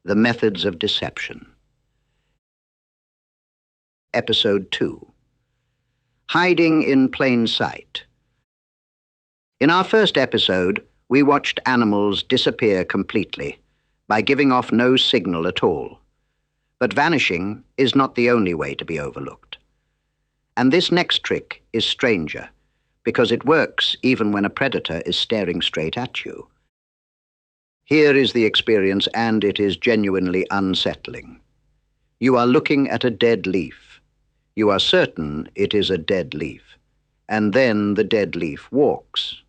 The Methods of Deception. Episode 2. Hiding in Plain Sight. In our first episode, we watched animals disappear completely by giving off no signal at all. But vanishing is not the only way to be overlooked. And this next trick is stranger, because it works even when a predator is staring straight at you. Here is the experience, and it is genuinely unsettling. You are looking at a dead leaf. You are certain it is a dead leaf, and then the dead leaf walks.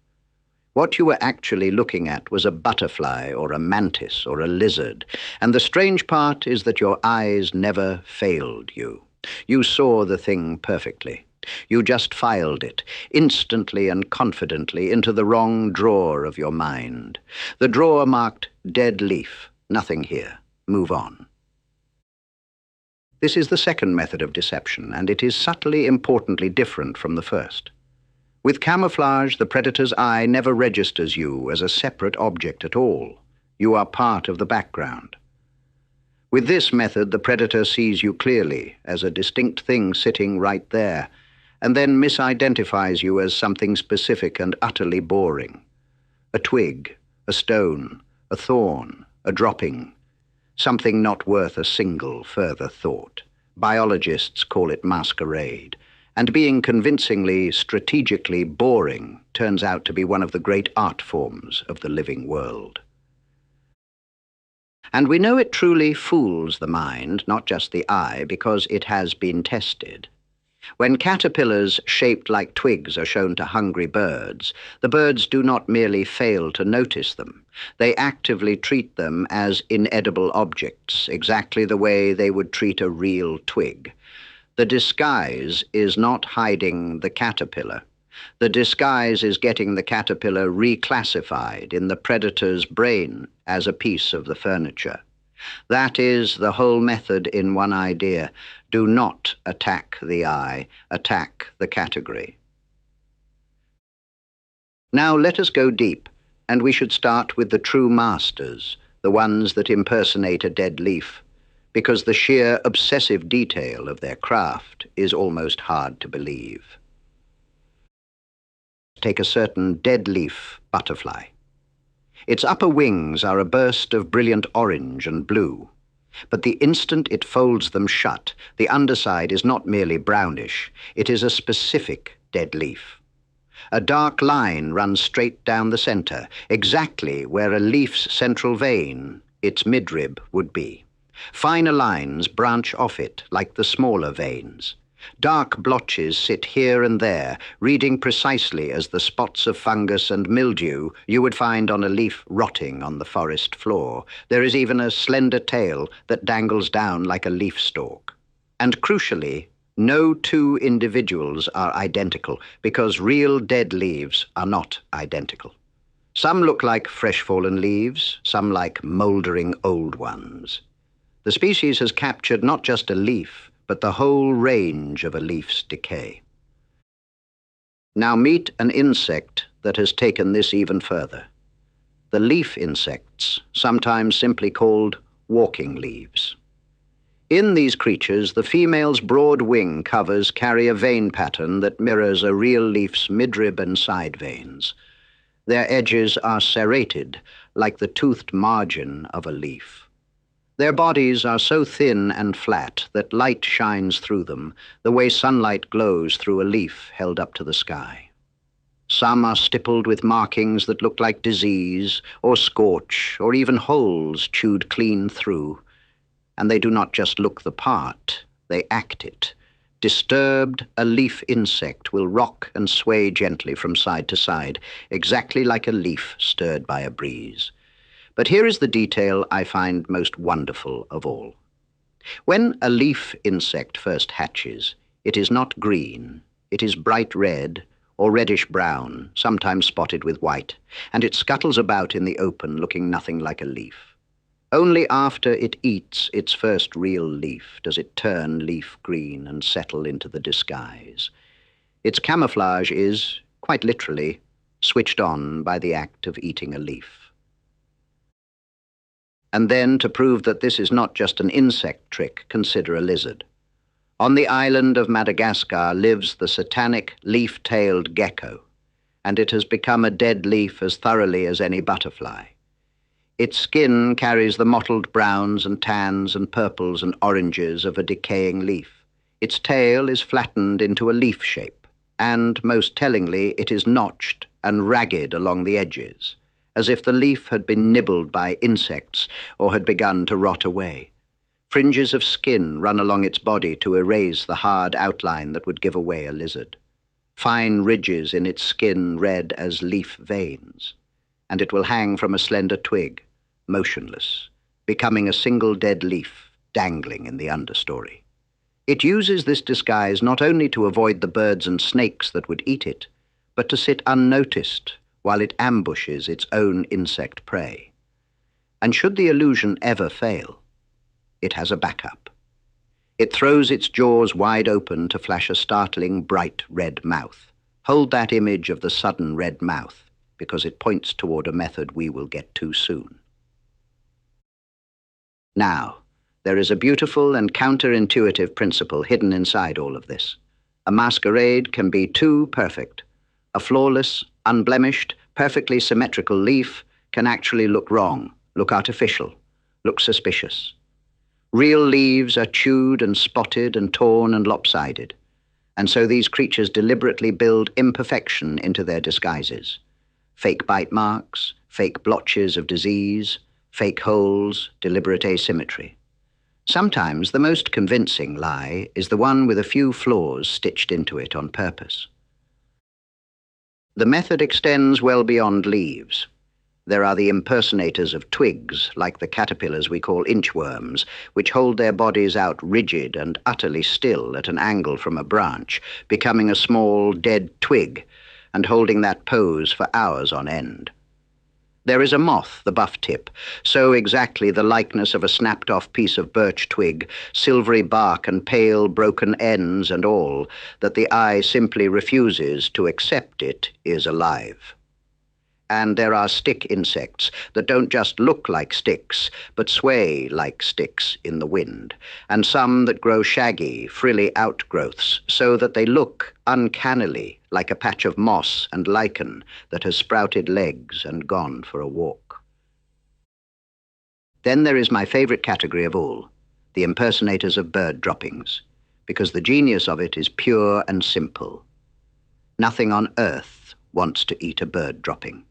What you were actually looking at was a butterfly or a mantis or a lizard, and the strange part is that your eyes never failed you. You saw the thing perfectly. You just filed it, instantly and confidently, into the wrong drawer of your mind. The drawer marked dead leaf, nothing here, move on. This is the second method of deception, and it is subtly, importantly different from the first. With camouflage, the predator's eye never registers you as a separate object at all. You are part of the background. With this method, the predator sees you clearly as a distinct thing sitting right there, and then misidentifies you as something specific and utterly boring. A twig, a stone, a thorn, a dropping, something not worth a single further thought. Biologists call it masquerade, and being convincingly, strategically boring turns out to be one of the great art forms of the living world. And we know it truly fools the mind, not just the eye, because it has been tested. When caterpillars shaped like twigs are shown to hungry birds, the birds do not merely fail to notice them. They actively treat them as inedible objects, exactly the way they would treat a real twig. The disguise is not hiding the caterpillar. The disguise is getting the caterpillar reclassified in the predator's brain as a piece of the furniture. That is the whole method in one idea. Do not attack the eye, attack the category. Now let us go deep, and we should start with the true masters, the ones that impersonate a dead leaf, because the sheer obsessive detail of their craft is almost hard to believe. Take a certain dead leaf butterfly. Its upper wings are a burst of brilliant orange and blue, but the instant it folds them shut, the underside is not merely brownish, it is a specific dead leaf. A dark line runs straight down the center, exactly where a leaf's central vein, its midrib, would be. Finer lines branch off it like the smaller veins. Dark blotches sit here and there, reading precisely as the spots of fungus and mildew you would find on a leaf rotting on the forest floor. There is even a slender tail that dangles down like a leaf stalk. And crucially, no two individuals are identical, because real dead leaves are not identical. Some look like fresh fallen leaves, some like mouldering old ones. The species has captured not just a leaf, but the whole range of a leaf's decay. Now meet an insect that has taken this even further. The leaf insects, sometimes simply called walking leaves. In these creatures, the female's broad wing covers carry a vein pattern that mirrors a real leaf's midrib and side veins. Their edges are serrated, like the toothed margin of a leaf. Their bodies are so thin and flat that light shines through them, the way sunlight glows through a leaf held up to the sky. Some are stippled with markings that look like disease, or scorch, or even holes chewed clean through. And they do not just look the part, they act it. Disturbed, a leaf insect will rock and sway gently from side to side, exactly like a leaf stirred by a breeze. But here is the detail I find most wonderful of all. When a leaf insect first hatches, it is not green, it is bright red or reddish-brown, sometimes spotted with white, and it scuttles about in the open looking nothing like a leaf. Only after it eats its first real leaf does it turn leaf green and settle into the disguise. Its camouflage is, quite literally, switched on by the act of eating a leaf. And then, to prove that this is not just an insect trick, consider a lizard. On the island of Madagascar lives the satanic leaf-tailed gecko, and it has become a dead leaf as thoroughly as any butterfly. Its skin carries the mottled browns and tans and purples and oranges of a decaying leaf. Its tail is flattened into a leaf shape, and, most tellingly, it is notched and ragged along the edges, as if the leaf had been nibbled by insects or had begun to rot away. Fringes of skin run along its body to erase the hard outline that would give away a lizard. Fine ridges in its skin red as leaf veins, and it will hang from a slender twig, motionless, becoming a single dead leaf dangling in the understory. It uses this disguise not only to avoid the birds and snakes that would eat it, but to sit unnoticed while it ambushes its own insect prey. And should the illusion ever fail, it has a backup. It throws its jaws wide open to flash a startling, bright red mouth. Hold that image of the sudden red mouth, because it points toward a method we will get to soon. Now, there is a beautiful and counterintuitive principle hidden inside all of this. A masquerade can be too perfect. A flawless, unblemished, perfectly symmetrical leaf can actually look wrong, look artificial, look suspicious. Real leaves are chewed and spotted and torn and lopsided, and so these creatures deliberately build imperfection into their disguises. Fake bite marks, fake blotches of disease, fake holes, deliberate asymmetry. Sometimes the most convincing lie is the one with a few flaws stitched into it on purpose. The method extends well beyond leaves. There are the impersonators of twigs, like the caterpillars we call inchworms, which hold their bodies out rigid and utterly still at an angle from a branch, becoming a small, dead twig, and holding that pose for hours on end. There is a moth, the buff tip, so exactly the likeness of a snapped-off piece of birch twig, silvery bark and pale, broken ends and all, that the eye simply refuses to accept it is alive. And there are stick insects that don't just look like sticks, but sway like sticks in the wind, and some that grow shaggy, frilly outgrowths, so that they look uncannily like a patch of moss and lichen that has sprouted legs and gone for a walk. Then there is my favorite category of all, the impersonators of bird droppings, because the genius of it is pure and simple. Nothing on earth wants to eat a bird dropping.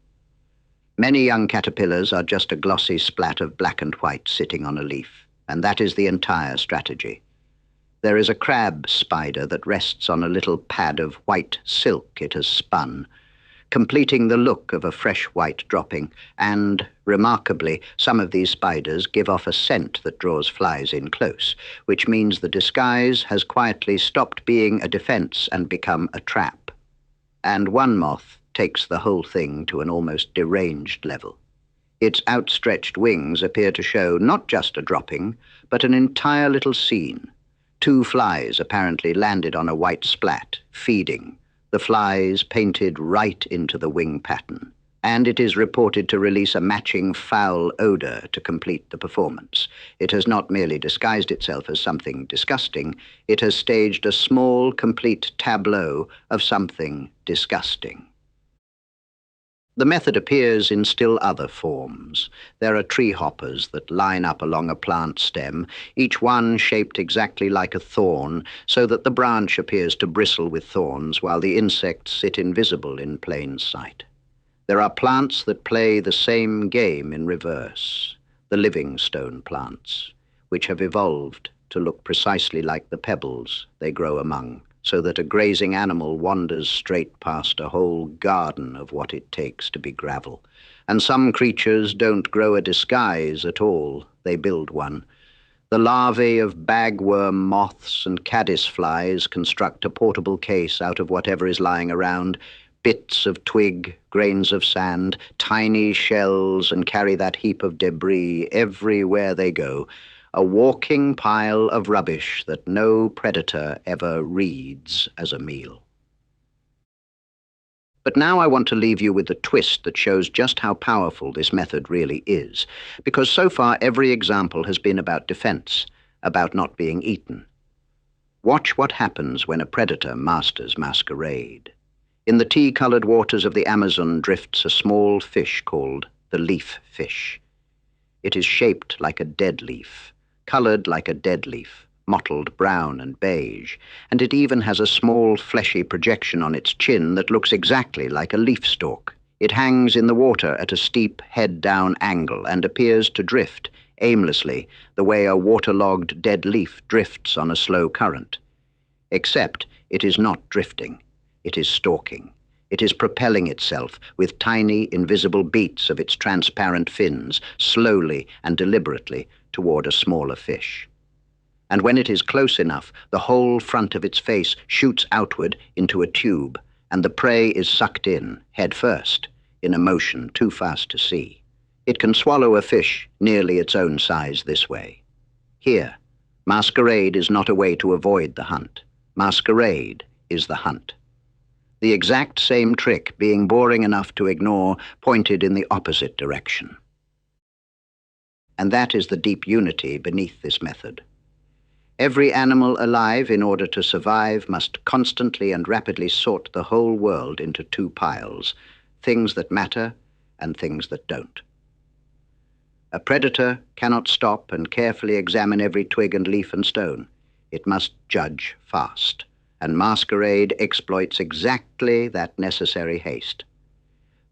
Many young caterpillars are just a glossy splat of black and white sitting on a leaf, and that is the entire strategy. There is a crab spider that rests on a little pad of white silk it has spun, completing the look of a fresh white dropping, and, remarkably, some of these spiders give off a scent that draws flies in close, which means the disguise has quietly stopped being a defense and become a trap. And one moth takes the whole thing to an almost deranged level. Its outstretched wings appear to show not just a dropping, but an entire little scene. 2 flies apparently landed on a white splat, feeding, the flies painted right into the wing pattern, and it is reported to release a matching foul odor to complete the performance. It has not merely disguised itself as something disgusting, it has staged a small, complete tableau of something disgusting. The method appears in still other forms. There are tree hoppers that line up along a plant stem, each one shaped exactly like a thorn, so that the branch appears to bristle with thorns while the insects sit invisible in plain sight. There are plants that play the same game in reverse, the living stone plants, which have evolved to look precisely like the pebbles they grow among, so that a grazing animal wanders straight past a whole garden of what it takes to be gravel. And some creatures don't grow a disguise at all, they build one. The larvae of bagworm moths and caddisflies construct a portable case out of whatever is lying around, bits of twig, grains of sand, tiny shells, and carry that heap of debris everywhere they go, a walking pile of rubbish that no predator ever reads as a meal. But now I want to leave you with the twist that shows just how powerful this method really is, because so far every example has been about defense, about not being eaten. Watch what happens when a predator masters masquerade. In the tea-colored waters of the Amazon drifts a small fish called the leaf fish. It is shaped like a dead leaf, colored like a dead leaf, mottled brown and beige, and it even has a small fleshy projection on its chin that looks exactly like a leaf stalk. It hangs in the water at a steep head-down angle and appears to drift, aimlessly, the way a waterlogged dead leaf drifts on a slow current. Except it is not drifting. It is stalking. It is propelling itself with tiny, invisible beats of its transparent fins, slowly and deliberately, toward a smaller fish. And when it is close enough, the whole front of its face shoots outward into a tube, and the prey is sucked in, head first, in a motion too fast to see. It can swallow a fish nearly its own size this way. Here, masquerade is not a way to avoid the hunt. Masquerade is the hunt. The exact same trick, being boring enough to ignore, pointed in the opposite direction. And that is the deep unity beneath this method. Every animal alive, in order to survive, must constantly and rapidly sort the whole world into two piles, things that matter and things that don't. A predator cannot stop and carefully examine every twig and leaf and stone. It must judge fast, and masquerade exploits exactly that necessary haste.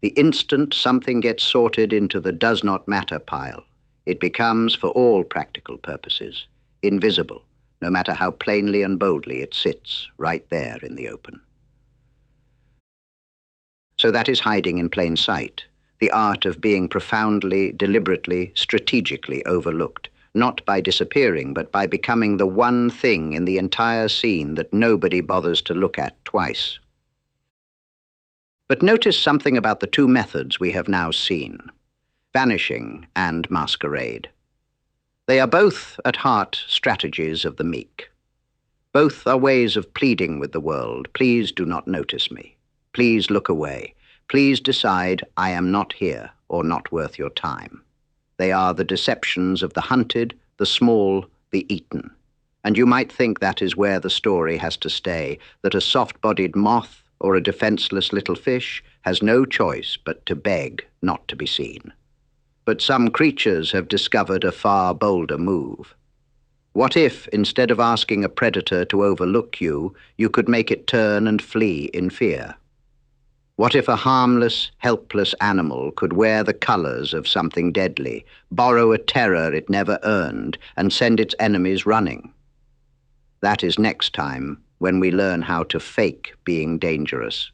The instant something gets sorted into the does not matter pile, it becomes, for all practical purposes, invisible, no matter how plainly and boldly it sits right there in the open. So that is hiding in plain sight, the art of being profoundly, deliberately, strategically overlooked, not by disappearing, but by becoming the one thing in the entire scene that nobody bothers to look at twice. But notice something about the two methods we have now seen, vanishing and masquerade. They are both, at heart, strategies of the meek. Both are ways of pleading with the world. Please do not notice me. Please look away. Please decide I am not here or not worth your time. They are the deceptions of the hunted, the small, the eaten. And you might think that is where the story has to stay, that a soft-bodied moth or a defenseless little fish has no choice but to beg not to be seen. But some creatures have discovered a far bolder move. What if, instead of asking a predator to overlook you, you could make it turn and flee in fear? What if a harmless, helpless animal could wear the colors of something deadly, borrow a terror it never earned, and send its enemies running? That is next time, when we learn how to fake being dangerous.